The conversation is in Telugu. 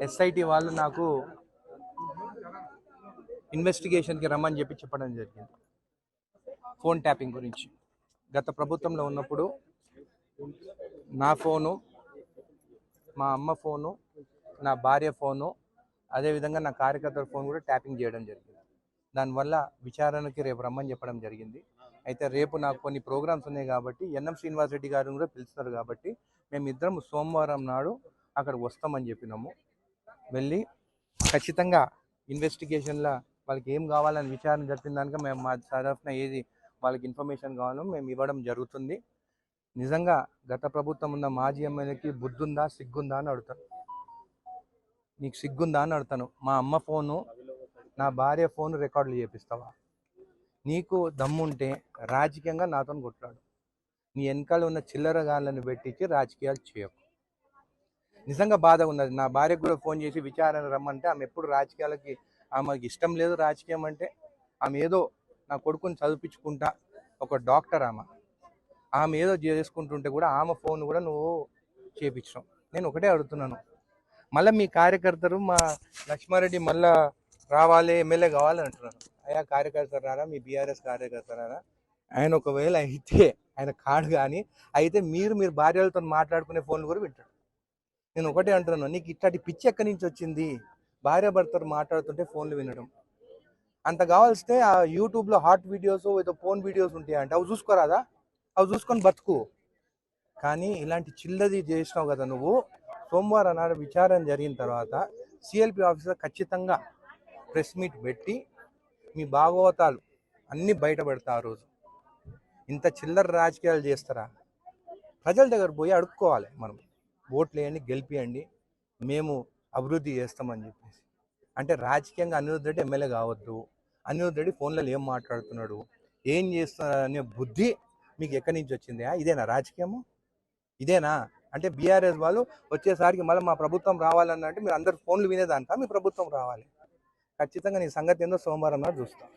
ఎస్ఐటి వాళ్ళు నాకు ఇన్వెస్టిగేషన్కి రమ్మని చెప్పడం జరిగింది ఫోన్ ట్యాపింగ్ గురించి. గత ప్రభుత్వంలో ఉన్నప్పుడు నా ఫోను, మా అమ్మ ఫోను, నా భార్య ఫోను, అదేవిధంగా నా కార్యకర్తల ఫోన్ కూడా ట్యాపింగ్ చేయడం జరిగింది. దానివల్ల విచారణకి రేపు రమ్మని చెప్పడం జరిగింది. అయితే రేపు నాకు కొన్ని ప్రోగ్రామ్స్ ఉన్నాయి కాబట్టి ఎన్ఎం శ్రీనివాస్ రెడ్డి గారిని కూడా పిలుస్తారు కాబట్టి మేమిద్దరం సోమవారం నాడు అక్కడ వస్తామని చెప్పినాము. వెళ్ళి ఖచ్చితంగా ఇన్వెస్టిగేషన్లో వాళ్ళకి ఏం కావాలని విచారణ జరిపిన దానికి మేము మా తరఫున ఏది వాళ్ళకి ఇన్ఫర్మేషన్ కావాలో మేము ఇవ్వడం జరుగుతుంది. నిజంగా గత ప్రభుత్వం ఉన్న మాజీ ఎమ్మెల్యేకి బుద్ధుందా, సిగ్గుందా అని అడుగుతాను. నీకు సిగ్గుందా అని అడుగుతాను. మా అమ్మ ఫోను, నా భార్య ఫోన్ రికార్డులు చేపిస్తావా? నీకు దమ్ముంటే రాజకీయంగా నాతో కొట్లాడు. నీ వెనకాల ఉన్న చిల్లరగాళ్ళని పెట్టించి రాజకీయాలు చేయకు. నిజంగా బాధ ఉన్నది. నా భార్యకు కూడా ఫోన్ చేసి విచారణ రమ్మంటే ఆమె ఎప్పుడు రాజకీయాలకి, ఆమెకి ఇష్టం లేదు రాజకీయం అంటే. ఆమె ఏదో నా కొడుకుని చదివించుకుంటా, ఒక డాక్టర్ ఆమె ఏదో చేసుకుంటుంటే కూడా ఆమె ఫోన్ కూడా నువ్వు చేపించడం. నేను ఒకటే అడుగుతున్నాను, మళ్ళీ మీ కార్యకర్తలు మా లక్ష్మారెడ్డి మళ్ళా రావాలి, ఎమ్మెల్యే కావాలని అంటున్నారు. అయ్యా కార్యకర్త రారా, మీ బీఆర్ఎస్ కార్యకర్త రారా? ఆయన ఒకవేళ అయితే ఆయన కాడు, కానీ అయితే మీరు భార్యలతో మాట్లాడుకునే ఫోన్లు కూడా వింటాడు. నేను ఒకటే అంటున్నాను, నీకు ఇట్లాంటి పిచ్చి ఎక్కడి నుంచి వచ్చింది? భార్య భర్తలు మాట్లాడుతుంటే ఫోన్లు వినడం. అంత కావాల్స్తే ఆ యూట్యూబ్లో హాట్ వీడియోస్, ఏదో ఫోన్ వీడియోస్ ఉంటాయంటే అవి చూసుకోరాదా? అవి చూసుకొని బతుకు. కానీ ఇలాంటి చిల్లది చేసినావు కదా నువ్వు. సోమవారం నాడు విచారణ జరిగిన తర్వాత సిఎల్పి ఆఫీసర్ ఖచ్చితంగా ప్రెస్ మీట్ పెట్టి మీ భాగవతాలు అన్నీ బయటపడతా. ఆ రోజు ఇంత చిల్లర రాజకీయాలు చేస్తారా? ప్రజల దగ్గర పోయి అడుక్కోవాలి. మనం ఓట్లు వేయండి, గెలిపియండి, మేము అభివృద్ధి చేస్తామని చెప్పేసి. అంటే రాజకీయంగా అనిరుద్ధ్ రెడ్డి ఎమ్మెల్యే కావద్దు, అనిరుద్ధ్ రెడ్డి ఫోన్లలో ఏం మాట్లాడుతున్నాడు, ఏం చేస్తున్నాడు అనే బుద్ధి మీకు ఎక్కడి నుంచి వచ్చింది? ఇదేనా రాజకీయము? ఇదేనా? అంటే బీఆర్ఎస్ వాళ్ళు వచ్చేసరికి మళ్ళీ మా ప్రభుత్వం రావాలన్నంటే మీరు అందరు ఫోన్లు వినేదానిక మీ ప్రభుత్వం రావాలి? ఖచ్చితంగా నీ సంగతి ఏందో సోమవారం నాడు చూస్తాం.